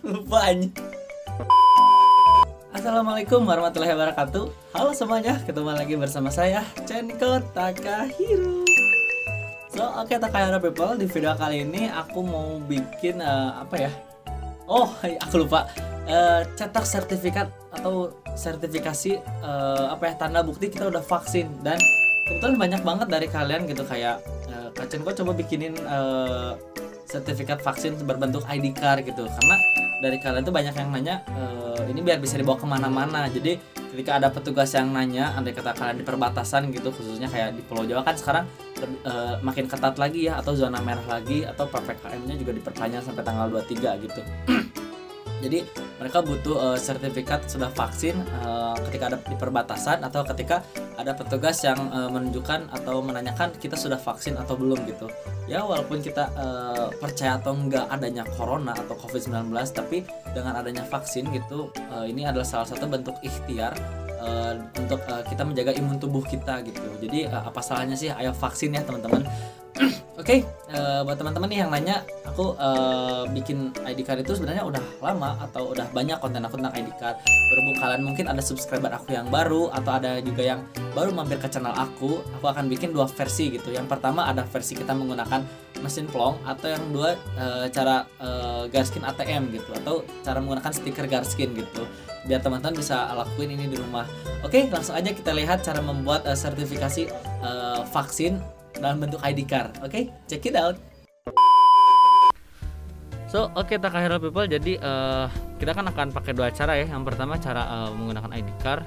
Lupa anjing. Assalamualaikum warahmatullahi wabarakatuh. Halo semuanya, ketemu lagi bersama saya Cenko Takahiro. Oke Takahiro people, di video kali ini aku mau bikin apa ya? Oh, aku lupa. Cetak sertifikat atau sertifikasi apa ya, tanda bukti kita udah vaksin. Dan kebetulan banyak banget dari kalian gitu kayak Kak Cenko coba bikinin sertifikat vaksin berbentuk ID card gitu, karena dari kalian tuh banyak yang nanya ini biar bisa dibawa kemana-mana. Jadi ketika ada petugas yang nanya, andai kata kalian di perbatasan gitu, khususnya kayak di Pulau Jawa kan sekarang makin ketat lagi ya, atau zona merah lagi, atau PPKM-nya juga diperpanjang sampai tanggal 23 gitu. Jadi mereka butuh sertifikat sudah vaksin ketika ada di perbatasan, atau ketika ada petugas yang menunjukkan atau menanyakan kita sudah vaksin atau belum gitu. Ya walaupun kita percaya atau enggak adanya corona atau COVID-19, tapi dengan adanya vaksin gitu, ini adalah salah satu bentuk ikhtiar untuk kita menjaga imun tubuh kita gitu. Jadi apa salahnya sih ayo vaksin ya teman-teman. Oke, buat teman-teman nih yang nanya, aku bikin ID card itu sebenarnya udah lama atau udah banyak konten aku tentang ID card. Berhubung kalian mungkin ada subscriber aku yang baru atau ada juga yang baru mampir ke channel aku akan bikin dua versi gitu. Yang pertama ada versi kita menggunakan mesin plong, atau yang kedua cara garskin ATM gitu, atau cara menggunakan stiker garskin gitu. Biar teman-teman bisa lakuin ini di rumah. Oke, langsung aja kita lihat cara membuat sertifikasi vaksin dalam bentuk ID card. Oke, check it out. Oke Takahiro people, jadi kita kan akan pakai dua cara ya. Yang pertama cara menggunakan ID card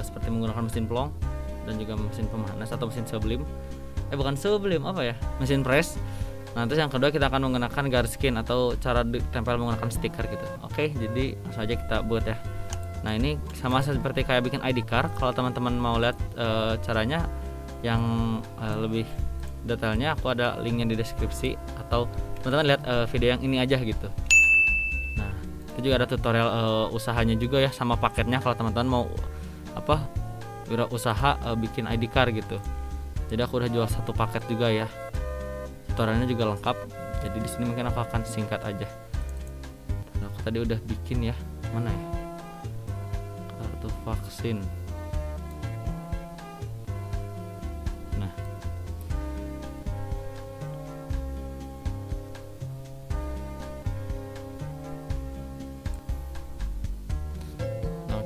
seperti menggunakan mesin plong dan juga mesin pemanas atau mesin sublim. Bukan sublim, apa ya? Mesin press. Nah, terus yang kedua kita akan menggunakan garskin atau cara ditempel menggunakan stiker gitu. Oke, jadi langsung aja kita buat ya. Nah, ini sama seperti kayak bikin ID card. Kalau teman-teman mau lihat caranya yang lebih detailnya, aku ada linknya di deskripsi, atau teman-teman lihat video yang ini aja gitu. Nah, itu juga ada tutorial usahanya juga ya, sama paketnya kalau teman-teman mau apa wirausaha bikin ID card gitu. Jadi aku udah jual satu paket juga ya, tutorialnya juga lengkap. Jadi di sini mungkin aku akan singkat aja. Nah, aku tadi udah bikin ya, mana ya, kartu vaksin.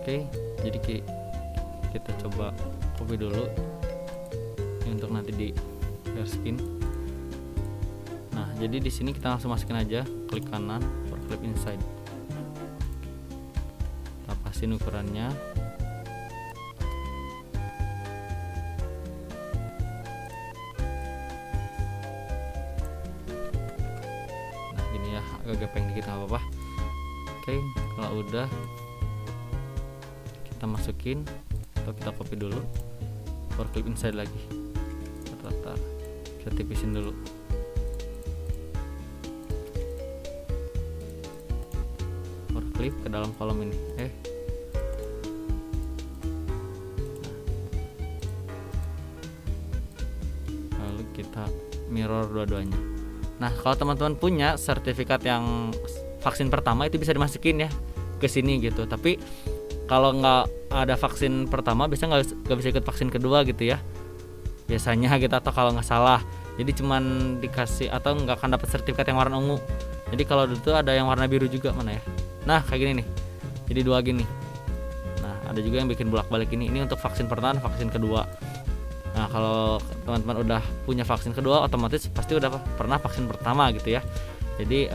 Oke, jadi kita coba copy dulu ini untuk nanti di garskin. Nah, jadi di sini kita langsung masukin aja, klik kanan, clip inside. Kita pasin ukurannya. Nah, gini ya, agak gepeng dikit nggak apa-apa. Oke, kalau udah kita masukin atau kita copy dulu, for clip inside lagi, rata-rata kita tipisin dulu. For clip ke dalam kolom ini. Lalu kita mirror dua-duanya. Nah, kalau teman-teman punya sertifikat yang vaksin pertama itu bisa dimasukin ya ke sini gitu. Tapi kalau nggak ada vaksin pertama, bisa nggak bisa ikut vaksin kedua gitu ya biasanya gitu, atau kalau nggak salah. Jadi cuman dikasih atau nggak akan dapat sertifikat yang warna ungu. Jadi kalau dulu tuh ada yang warna biru juga, mana ya. Nah, kayak gini nih, jadi dua gini. Nah, ada juga yang bikin bolak-balik ini untuk vaksin pertama, vaksin kedua. Nah, kalau teman-teman udah punya vaksin kedua, otomatis pasti udah pernah vaksin pertama gitu ya. Jadi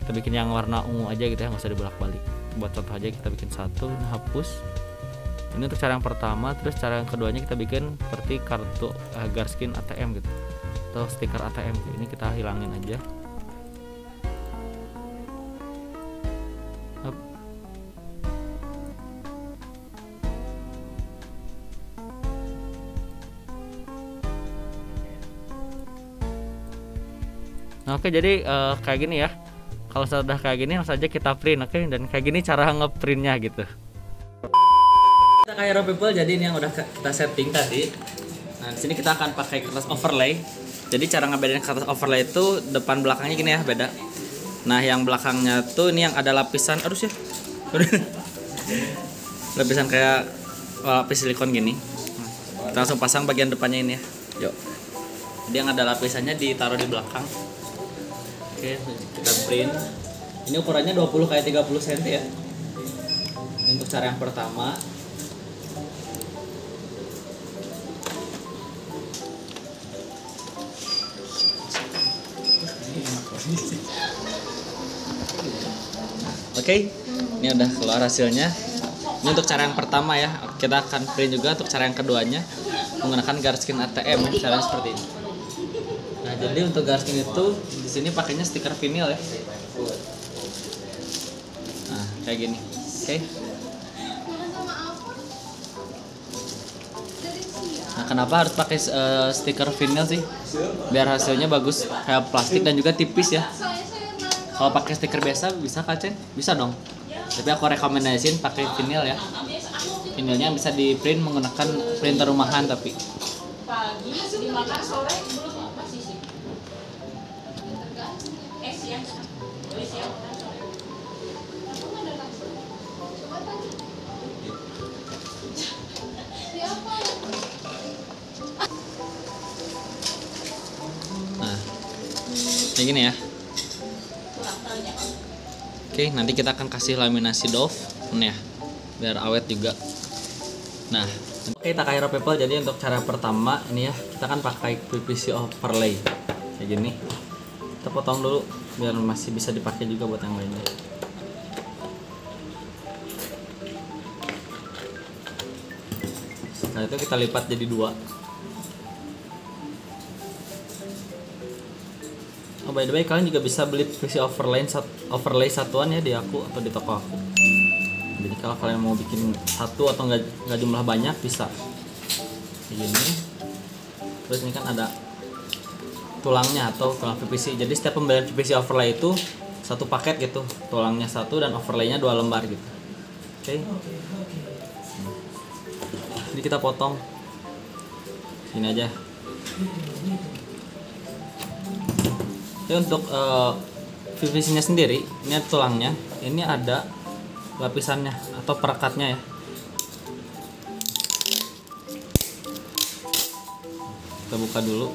kita bikin yang warna ungu aja gitu ya, nggak usah dibolak-balik. Buat contoh aja kita bikin satu, hapus. Ini untuk cara yang pertama. Terus cara yang keduanya kita bikin seperti kartu garskin ATM gitu, atau stiker ATM gitu. Ini kita hilangin aja. Nah, oke, jadi kayak gini ya. Kalau sudah kayak gini langsung aja kita print, oke? Dan kayak gini cara ngeprintnya gitu. Takahiro people, jadi ini yang udah kita setting tadi. Nah, di sini kita akan pakai kertas overlay. Jadi cara ngebedain kertas overlay itu depan belakangnya gini ya, beda. Nah, yang belakangnya tuh ini yang ada lapisan, aduh sih. Lapisan kayak lapis silikon gini. Kita langsung pasang bagian depannya ini ya. Yuk. Jadi yang ada lapisannya ditaruh di belakang. Oke, kita print. Ini ukurannya 20 x 30 cm ya. Ini untuk cara yang pertama. Oke, ini udah keluar hasilnya. Ini untuk cara yang pertama ya. Kita akan print juga untuk cara yang keduanya menggunakan Garskin ATM ya, caranya seperti ini. Nah, jadi untuk Garskin itu di sini pakainya stiker vinil ya. Nah, kayak gini. Oke. Nah, kenapa harus pakai stiker vinil sih? Biar hasilnya bagus, kayak plastik dan juga tipis ya. Kalau pakai stiker biasa bisa kacen? Bisa dong. Tapi aku rekomendasiin pakai vinil ya. Vinilnya bisa di print menggunakan printer rumahan tapi. Pagi dimakan sore belum masih sih. Siang. Siang. Nah, kayak gini ya. Oke, nanti kita akan kasih laminasi doff ya, biar awet juga. Nah, oke Takahiro people, jadi untuk cara pertama ini ya, kita kan pakai PVC overlay kayak gini. Kita potong dulu biar masih bisa dipakai juga buat yang lainnya. Setelah itu kita lipat jadi dua. Oh, by the way, kalian juga bisa beli PVC overlay satuan ya di aku atau di toko aku. Jadi kalau kalian mau bikin satu atau nggak jumlah banyak bisa kayak gini. Terus ini kan ada tulangnya atau tulang PVC. Jadi setiap pembelian PVC overlay itu satu paket gitu, tulangnya satu dan overlaynya 2 lembar gitu. Oke. Jadi kita potong sini aja. Ini untuk PVC-nya sendiri, ini ada tulangnya, ini ada lapisannya atau perekatnya ya. Kita buka dulu.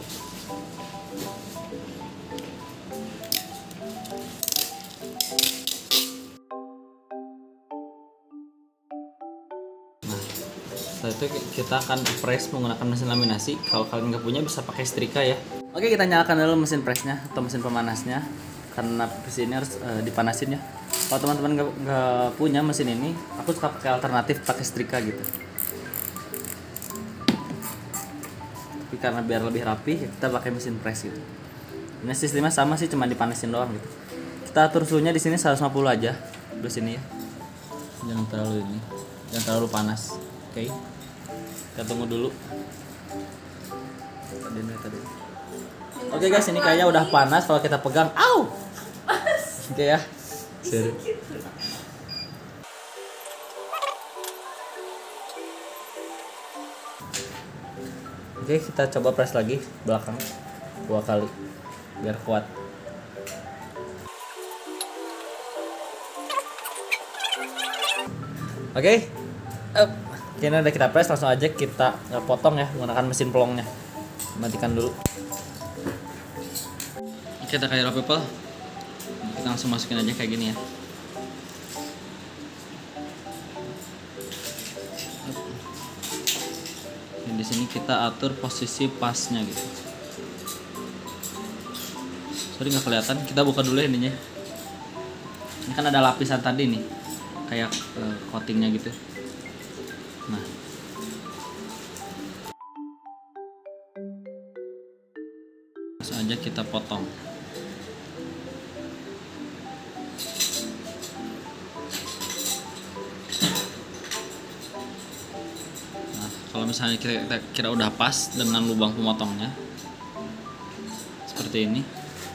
Nah, setelah itu kita akan press menggunakan mesin laminasi. Kalau kalian nggak punya bisa pakai setrika ya. Oke, kita nyalakan dulu mesin pressnya atau mesin pemanasnya karena PVC ini harus dipanasin ya. Kalau teman-teman nggak punya mesin ini, aku suka pakai alternatif pakai setrika gitu. Tapi karena biar lebih rapi, kita pakai mesin press gitu. Ini sistemnya sama sih, cuma dipanasin doang gitu. Kita atur suhunya di sini 150 aja, di sini ya. Jangan terlalu panas. Oke. Kita tunggu dulu. Tadi. Oke guys, ini kayaknya udah panas kalau kita pegang. Au! Oke ya. Seri. Oke, kita coba press lagi belakang 2 kali biar kuat. Oke. Kini udah kita press, langsung aja kita potong ya menggunakan mesin pelongnya. Matikan dulu. Kita kayak people, kita langsung masukin aja kayak gini ya. Dan di sini kita atur posisi pasnya gitu. Sorry nggak kelihatan, kita buka dulu ininya. Ini kan ada lapisan tadi nih, kayak coatingnya gitu. Nah, langsung aja kita potong. Kalau misalnya kita kira udah pas dengan lubang pemotongnya seperti ini,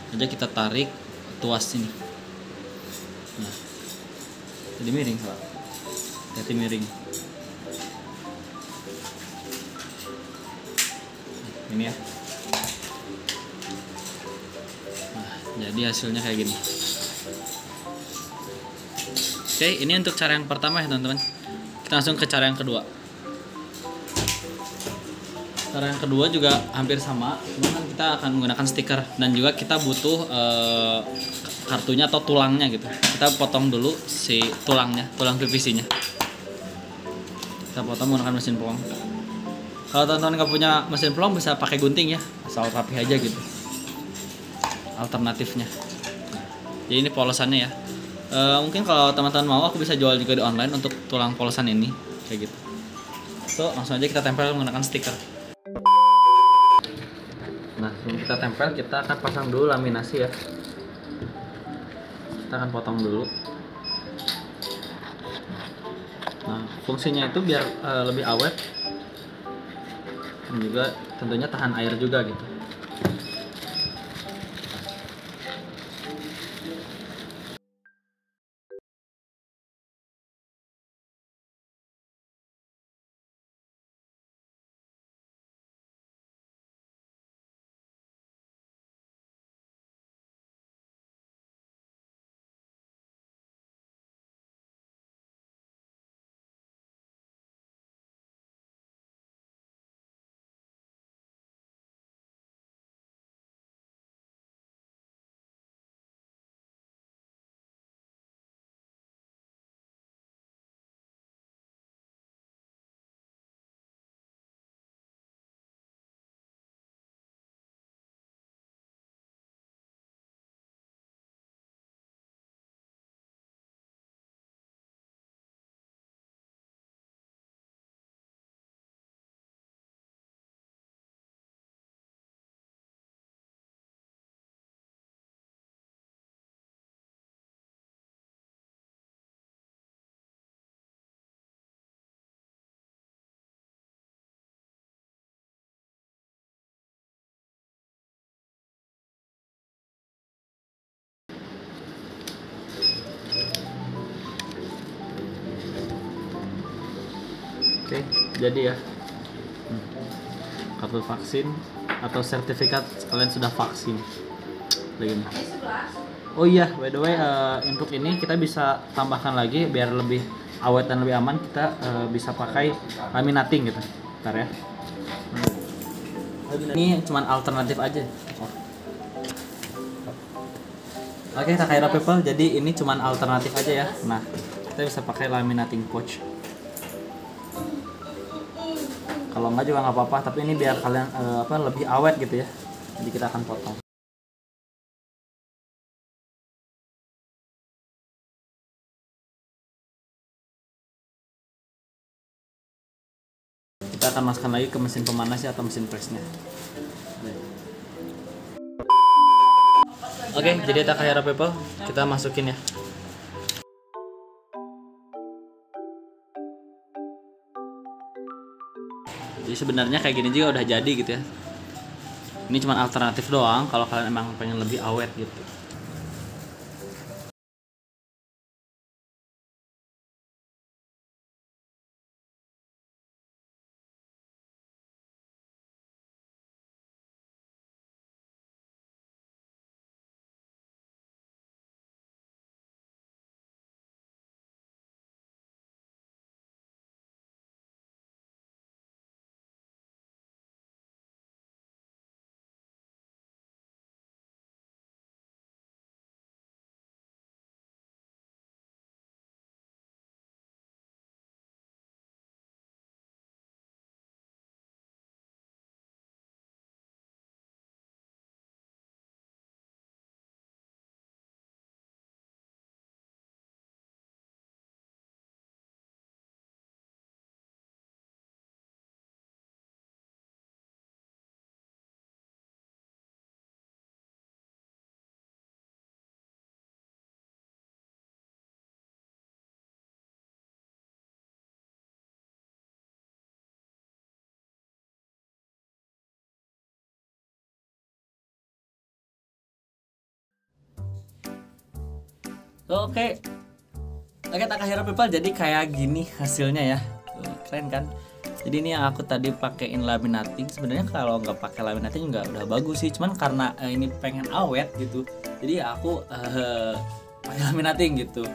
aja kita tarik tuas ini. Nah, jadi miring soal, jadi miring. Ini ya. Nah, jadi hasilnya kayak gini. Oke, ini untuk cara yang pertama ya teman-teman. Kita langsung ke cara yang kedua. Cara yang kedua juga hampir sama, cuma kan kita akan menggunakan stiker dan juga kita butuh kartunya atau tulangnya gitu. Kita potong dulu si tulangnya, tulang PVC-nya. Kita potong menggunakan mesin pelong. Kalau teman-teman nggak punya mesin pelong bisa pakai gunting ya, asal rapi aja gitu. Alternatifnya. Jadi ini polosannya ya. Mungkin kalau teman-teman mau aku bisa jual juga di online untuk tulang polosan ini kayak gitu. So langsung aja kita tempel menggunakan stiker. Nah sebelum kita tempel kita akan pasang dulu laminasi ya. Kita akan potong dulu. Nah fungsinya itu biar lebih awet dan juga tentunya tahan air juga gitu. Oke, jadi ya kartu vaksin atau sertifikat kalian sudah vaksin. Begini. Oh iya, by the way, untuk ini kita bisa tambahkan lagi biar lebih awet dan lebih aman. Kita bisa pakai laminating gitu. Bentar ya. Ini cuman alternatif aja. Oke, Takahiro people, jadi ini cuman alternatif aja ya. Nah, kita bisa pakai laminating pouch. Kalau enggak juga nggak apa-apa, tapi ini biar kalian lebih awet gitu ya. Jadi kita akan potong. Kita akan masukkan lagi ke mesin pemanasnya atau mesin presnya. Oke, jadi Takahiro people, kita masukin ya. Jadi sebenarnya kayak gini juga udah jadi gitu ya. Ini cuma alternatif doang kalau kalian emang pengen lebih awet gitu. Oke, Takahiro people, jadi kayak gini hasilnya ya. Tuh, keren kan? Jadi ini yang aku tadi pakein laminating. Sebenarnya kalau nggak pakai laminating juga udah bagus sih. Cuman karena ini pengen awet gitu, jadi aku pakai laminating gitu.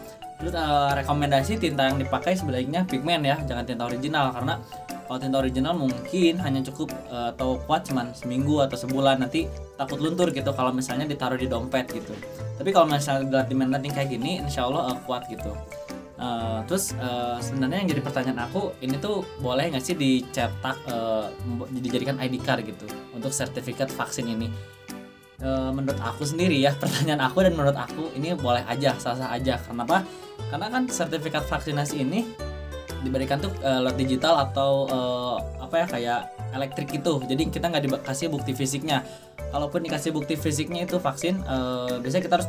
Terus rekomendasi tinta yang dipakai sebaiknya pigmen ya, jangan tinta original, karena kalau tinta original mungkin hanya cukup atau kuat cuman seminggu atau sebulan, nanti takut luntur gitu kalau misalnya ditaruh di dompet gitu. Tapi kalau misalnya buat demand landing kayak gini, insya Allah kuat gitu. Terus sebenarnya yang jadi pertanyaan aku, ini tuh boleh nggak sih dicetak dijadikan ID card gitu untuk sertifikat vaksin ini? Menurut aku sendiri ya, pertanyaan aku dan menurut aku ini boleh aja, sah-sah aja. Kenapa? Karena kan sertifikat vaksinasi ini diberikan tuh lewat digital atau kayak elektrik itu. Jadi kita nggak dikasih bukti fisiknya. Kalaupun dikasih bukti fisiknya itu vaksin, biasanya kita harus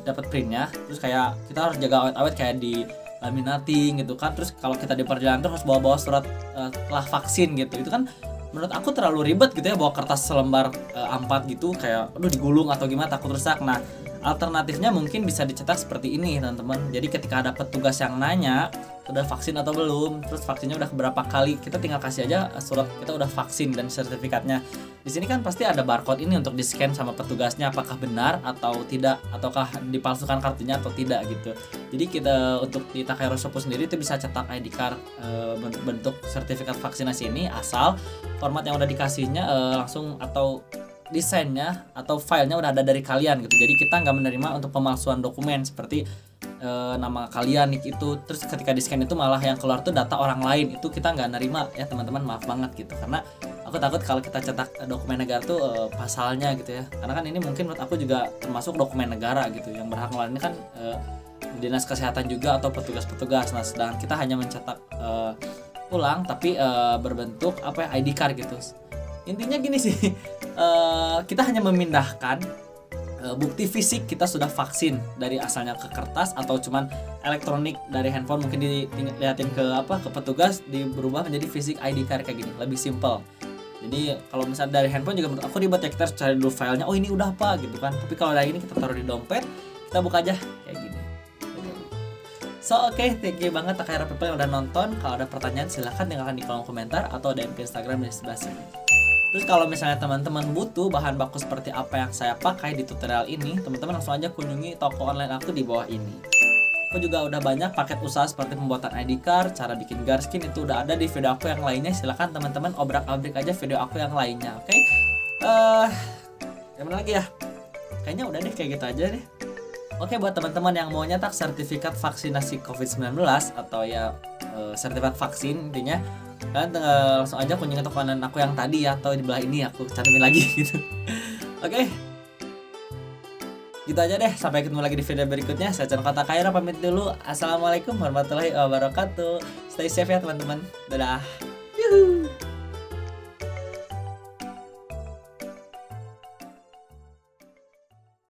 dapat printnya. Terus kayak kita harus jaga awet-awet kayak di laminating gitu kan. Terus kalau kita di perjalanan terus bawa-bawa surat telah vaksin gitu. Itu kan menurut aku terlalu ribet gitu ya, bawa kertas selembar A4 gitu, kayak aduh digulung atau gimana, takut rusak. Nah, alternatifnya mungkin bisa dicetak seperti ini teman-teman. Jadi ketika ada petugas yang nanya udah vaksin atau belum, terus vaksinnya udah berapa kali, kita tinggal kasih aja surat kita udah vaksin dan sertifikatnya. Di sini kan pasti ada barcode ini untuk di scan sama petugasnya apakah benar atau tidak, ataukah dipalsukan kartunya atau tidak gitu. Jadi kita untuk di Takahiro Shoppo sendiri itu bisa cetak ID card bentuk sertifikat vaksinasi ini, asal format yang udah dikasihnya langsung atau desainnya atau filenya udah ada dari kalian gitu. Jadi kita nggak menerima untuk pemalsuan dokumen seperti nama kalian itu, terus ketika di scan itu malah yang keluar tuh data orang lain, itu kita nggak nerima ya teman-teman, maaf banget gitu. Karena aku takut kalau kita cetak dokumen negara tuh pasalnya gitu ya, karena kan ini mungkin menurut aku juga termasuk dokumen negara gitu, yang berhak ngeluarin ini kan dinas kesehatan juga atau petugas-petugas. Nah sedangkan kita hanya mencetak ulang tapi berbentuk ID card gitu. Intinya gini sih, kita hanya memindahkan bukti fisik kita sudah vaksin dari asalnya ke kertas atau cuman elektronik dari handphone, mungkin dilihatin ke petugas, berubah menjadi fisik ID card kayak gini, lebih simple. Jadi kalau misalnya dari handphone juga menurut aku ribet ya, kita harus cari dulu filenya, oh ini udah apa gitu kan. Tapi kalau dari ini kita taruh di dompet, kita buka aja kayak gini. So thank you banget Takahiro people yang udah nonton. Kalau ada pertanyaan silahkan tinggalkan di kolom komentar atau DM ke Instagram di sebelah sini. Terus kalau misalnya teman-teman butuh bahan baku seperti apa yang saya pakai di tutorial ini, teman-teman langsung aja kunjungi toko online aku di bawah ini. Aku juga udah banyak paket usaha seperti pembuatan ID card, cara bikin garskin, itu udah ada di video aku yang lainnya. Silahkan teman-teman obrak-abrik aja video aku yang lainnya, oke? Gimana lagi ya? Kayaknya udah deh, kayak gitu aja deh. Oke, buat teman-teman yang mau nyetak sertifikat vaksinasi COVID-19 atau ya sertifikat vaksin intinya, kalian langsung aja kunjungi toko online aku yang tadi ya, atau di belah ini aku cantumin lagi gitu. Oke. Gitu aja deh, sampai ketemu lagi di video berikutnya. Saya Chan Takahiro pamit dulu. Assalamualaikum warahmatullahi wabarakatuh. Stay safe ya teman-teman. Dadah. Yuhuu.